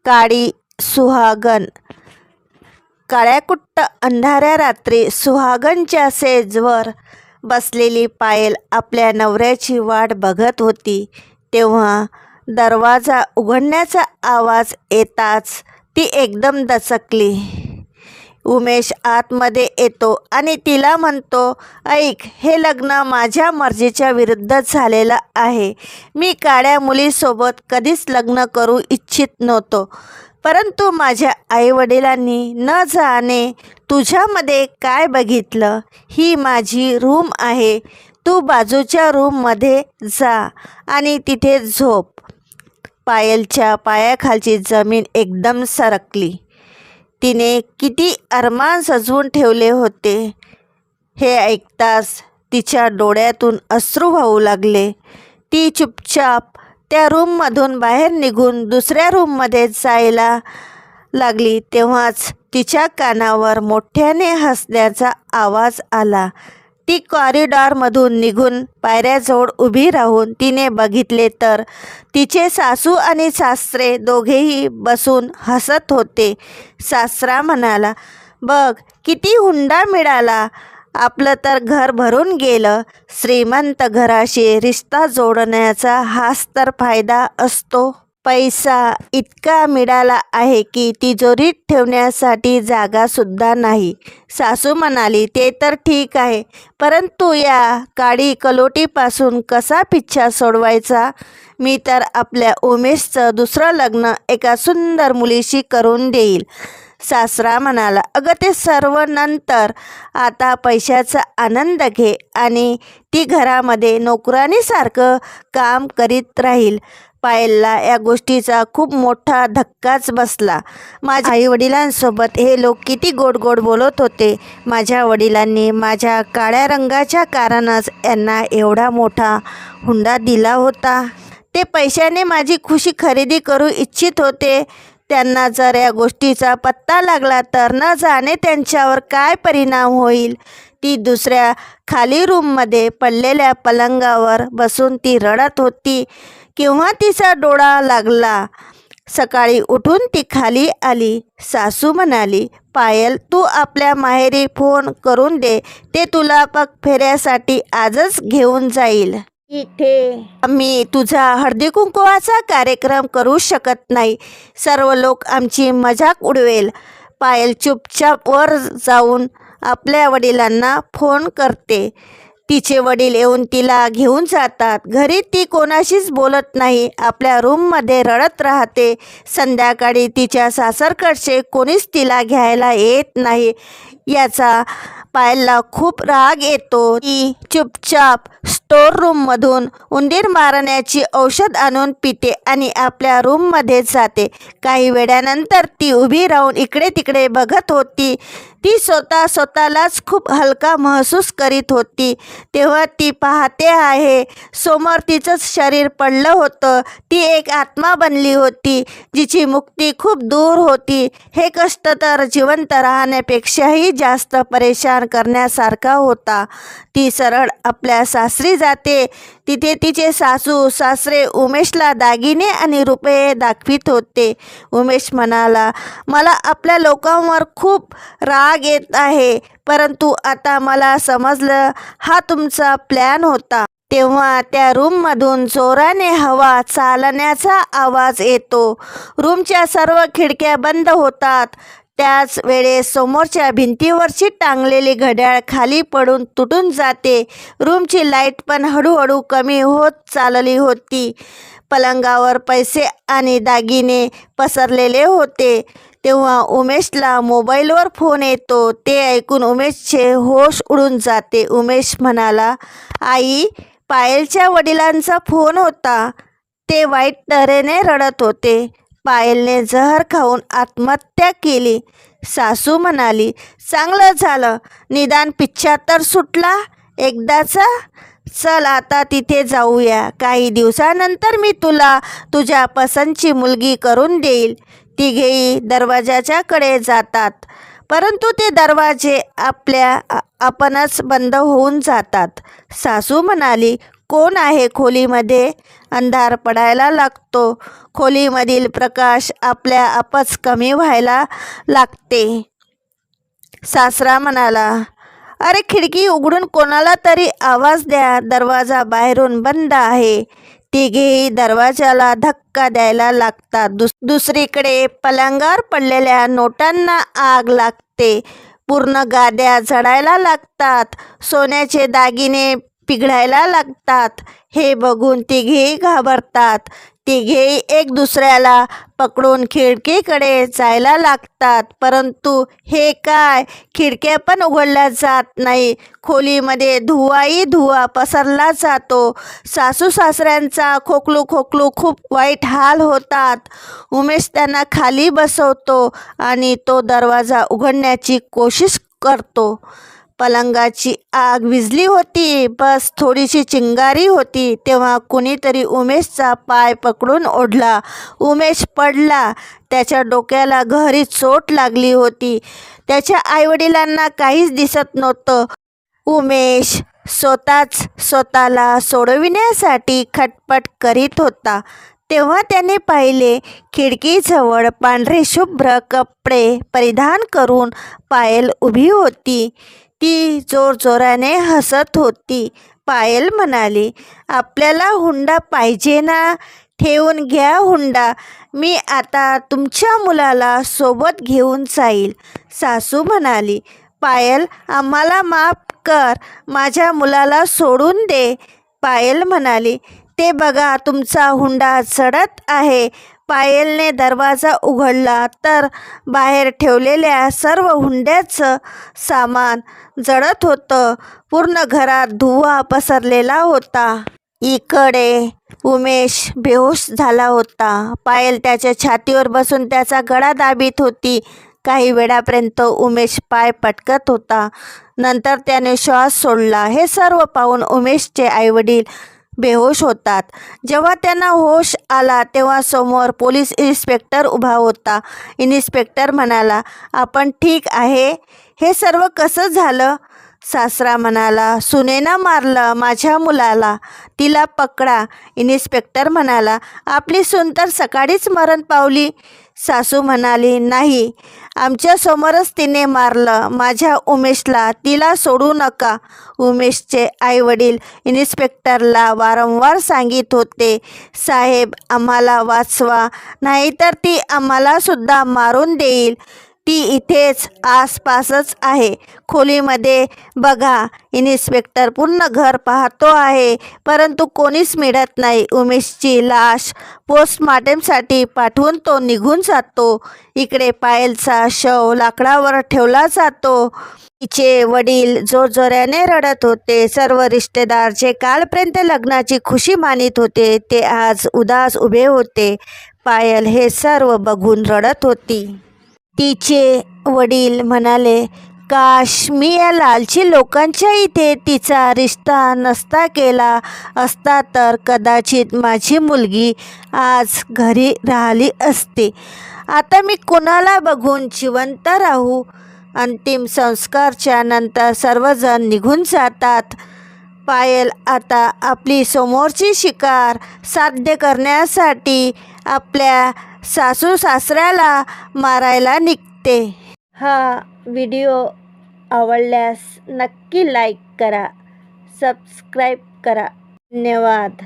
काळी सुहागण. काळ्याकुट्ट अंधाऱ्या रात्री सुहागणच्या सेजवर बसलेली पायल आपल्या नवऱ्याची वाट बघत होती. तेव्हा दरवाजा उघडण्याचा आवाज येताच ती एकदम दचकली. उमेश आतमध्ये येतो आणि तिला म्हणतो, ऐक, हे लग्न माझ्या मर्जीच्या विरुद्ध झालेलं आहे. मी काळ्या मुलीसोबत कधीच लग्न करू इच्छित नव्हतो, परंतु माझ्या आईवडिलांनी न जाणे तुझ्यामध्ये काय बघितलं. ही माझी रूम आहे, तू बाजूच्या रूममध्ये जा आणि तिथे झोप. पायलच्या पायाखालची जमीन एकदम सरकली. तिने किती अरमान सजवून ठेवले होते हे ऐकताच तिच्या डोळ्यातून अश्रू वाहू लागले. ती चुपचाप त्या रूममधून बाहेर निघून दुसऱ्या रूममध्ये जायला लागली. तेव्हाच तिच्या कानावर मोठ्याने हसण्याचा आवाज आला. ती कॉरिडॉरमधून निघून पायऱ्याजवळ उभी राहून तिने बघितले तर तिचे सासू आणि सासरे दोघेही बसून हसत होते. सासरा म्हणाला, बघ किती हुंडा मिळाला, आपलं तर घर भरून गेलं. श्रीमंत घराशी रिश्ता जोडण्याचा हाच तर फायदा असतो. पैसा इतका मिळाला आहे की तिजोरीत ठेवण्यासाठी जागासुद्धा नाही. सासू म्हणाली, ते तर ठीक आहे, परंतु या काळी कलोटीपासून कसा पिच्छा सोडवायचा. मी तर आपल्या उमेशचं दुसरं लग्न एका सुंदर मुलीशी करून देईल. सासरा म्हणाला, अगं ते सर्व नंतर, आता पैशाचा आनंद घे आणि ती घरामध्ये नोकरानीसारखं काम करीत राहील. पायलला या गोष्टीचा खूप मोठा धक्काच बसला. माझ्या आईवडिलांसोबत हे लोक किती गोड गोड बोलत होते. माझ्या वडिलांनी माझ्या काळ्या रंगाच्या कारणच यांना एवढा मोठा हुंडा दिला होता. ते पैशाने माझी खुशी खरेदी करू इच्छित होते. त्यांना जर या गोष्टीचा पत्ता लागला तर न जाणे त्यांच्यावर काय परिणाम होईल. ती दुसऱ्या खाली रूममध्ये पडलेल्या पलंगावर बसून ती रडत होती. केव्हा तिचा डोळा लागला. सकाळी उठून ती खाली आली. सासू म्हणाली, पायल, तू आपल्या माहेरी फोन करून दे, ते तुला फेऱ्यासाठी आजच घेऊन जाईल. इथे आम्ही तुझा हळदी कुंकवाचा कार्यक्रम करू शकत नाही. सर्व लोक आमची मजाक उडवेल. पायल चुपचाप वर जाऊन आपल्या वडिलांना फोन करते. तिचे वडील येऊन तिला घेऊन जातात. घरी ती कोणाशीच बोलत नाही, आपल्या रूममध्ये रडत राहते. संध्याकाळी तिच्या सासरकडचे कोणीच तिला घ्यायला येत नाही. याचा पायलला खूप राग येतो. ती चुपचाप स्टोर रूममधून उंदीर मारण्याची औषध आणून पिते आणि आपल्या रूममध्ये जाते. काही वेळानंतर ती उभी राहून इकडे तिकडे बघत होती. ती स्वतःलाच खूप हलका महसूस करीत होती. तेव्हा ती पाहते आहे, समोर तिचंच शरीर पडलं होतं. ती एक आत्मा बनली होती, जिची मुक्ती खूप दूर होती. हे कष्ट तर जिवंत राहण्यापेक्षाही जास्त परेशान करण्यासारखा होता. ती सरळ आपल्या सासरी जाते. तिथे तिचे सासू सासरे उमेशला दागिने आणि रुपये दाखवित होते. उमेश म्हणाला, मला आपल्या लोकांवर खूप राग येत आहे, परंतु आता मला समजलं हा तुमचा प्लॅन होता. तेव्हा त्या रूममधून जोराने हवा चालण्याचा आवाज येतो. रूमच्या सर्व खिडक्या बंद होतात. त्याच वेळेस समोरच्या भिंतीवरची टांगलेली घड्याळ खाली पडून तुटून जाते. रूमची लाईट पण हळूहळू कमी होत चालली होती. पलंगावर पैसे आणि दागिने पसरलेले होते. तेव्हा उमेशला मोबाईलवर फोन येतो. ते ऐकून उमेशचे होश उडून जाते. उमेश म्हणाला, आई, पायलच्या वडिलांचा फोन होता. ते वाईट तऱ्हेने रडत होते. पायलने जहर खाऊन आत्महत्या केली. सासू म्हणाली, चांगलं झालं, निदान पिच्छा तर सुटला एकदाचा. चल आता तिथे जाऊया. काही दिवसानंतर मी तुला तुझ्या पसंतची मुलगी करून देईल. तिघेही दरवाजाच्या कडे जातात, परंतु ते दरवाजे आपणच बंद होऊन जातात. सासू म्हणाली, कोण आहे खोलीमध्ये? अंधार पडायला लागतो. खोलीमधील प्रकाश आपल्या आपच कमी व्हायला लागते. सासरा म्हणाला, अरे खिडकी उघडून कोणाला तरी आवाज द्या, दरवाजा बाहेरून बंद आहे. तिघेही दरवाजाला धक्का द्यायला लागतात. दुसरीकडे पलंगावर पडलेल्या नोटांना आग लागते. पूर्ण गाद्या जळायला लागतात. सोन्याचे दागिने पिघळायला लागतात. हे बघून तिघेही घाबरतात. तिघेही एक दुसऱ्याला पकडून खिडकीकडे जायला लागतात. परंतु हे काय, खिडक्या पण उघडल्या जात नाही. खोलीमध्ये धुवाही धुवा पसरला जातो. सासू सासऱ्यांचा खोकलू खोकलू खूप वाईट हाल होतात. उमेश त्यांना खाली बसवतो आणि तो दरवाजा उघडण्याची कोशिश करतो. पलंगाची आग विझली होती. बस थोडीशी चिंगारी होती. तेव्हा कुणीतरी उमेशचा पाय पकडून ओढला. उमेश पडला. त्याच्या डोक्याला गहरी चोट लागली होती. त्याच्या आईवडिलांना काहीच दिसत नव्हतं. उमेश स्वतःला सोडविण्यासाठी खटपट करीत होता. तेव्हा त्याने पाहिले, खिडकीजवळ पांढरे शुभ्र कपडे परिधान करून पायल उभी होती. ती जोरजोराने हसत होती. पायल म्हणाली, आपल्याला हुंडा पाहिजे ना? ठेवून घ्या हुंडा. मी आता तुमच्या मुलाला सोबत घेऊन जाईल. सासू म्हणाली, पायल आम्हाला माफ कर, माझ्या मुलाला सोडून दे. पायल म्हणाली, ते बघा तुमचा हुंडा चढत आहे. पायलने दरवाजा उघडला तर बाहेर ठेवलेल्या सर्व हुंड्याचं सामान जळत होतं. पूर्ण घरात धुवा पसरलेला होता. इकडे उमेश बेहोश झाला होता. पायल त्याच्या छातीवर बसून त्याचा गळा दाबीत होती. काही वेळापर्यंत उमेश पाय पटकत होता. नंतर त्याने श्वास सोडला. हे सर्व पाहून उमेशचे आईवडील बेहोश होतात. जेव्हा त्यांना होश आला तेव्हा समोर पोलीस इन्स्पेक्टर उभा होता. इन्स्पेक्टर म्हणाला, आपण ठीक आहे? हे सर्व कसं झालं? सासरा म्हणाला, सुनेनं मारलं माझ्या मुलाला, तिला पकडा. इन्स्पेक्टर म्हणाला, आपली सून तर सकाळीच मरण पावली. सासू म्हणाली, नाही, आमच्यासमोरच तिने मारलं माझ्या उमेशला, तिला सोडू नका. उमेशचे आईवडील इन्स्पेक्टरला वारंवार सांगित होते, साहेब आम्हाला वाचवा, नाहीतर ती आम्हालासुद्धा मारून देईल. ती इथेच आसपासच आहे. खोलीमध्ये बघा. इन्स्पेक्टर पूर्ण घर पाहतो आहे, परंतु कोणीच मिळत नाही. उमेशची लाश पोस्टमॉर्टमसाठी पाठवून तो निघून जातो. इकडे पायलचा शव लाकडावर ठेवला जातो. तिचे वडील जोरजोराने रडत होते. सर्व रिश्तेदार जे कालपर्यंत लग्नाची खुशी मानित होते ते आज उदास उभे होते. पायल हे सर्व बघून रडत होती. तिचे वडील म्हणाले, काश मी या लालची लोकांच्या इथे तिचा रिश्ता नसता केला असता तर कदाचित माझी मुलगी आज घरी राहिली असती. आता मी कोणाला बघून जिवंत राहू? अंतिम संस्कारच्या नंतर सर्वजण निघून जातात. पायल आता आपली समोरची शिकार साध्य करण्यासाठी आपल्या सासू सासऱ्याला मारायला निघते. हा व्हिडिओ आवडल्यास नक्की लाईक करा, सबस्क्राईब करा. धन्यवाद.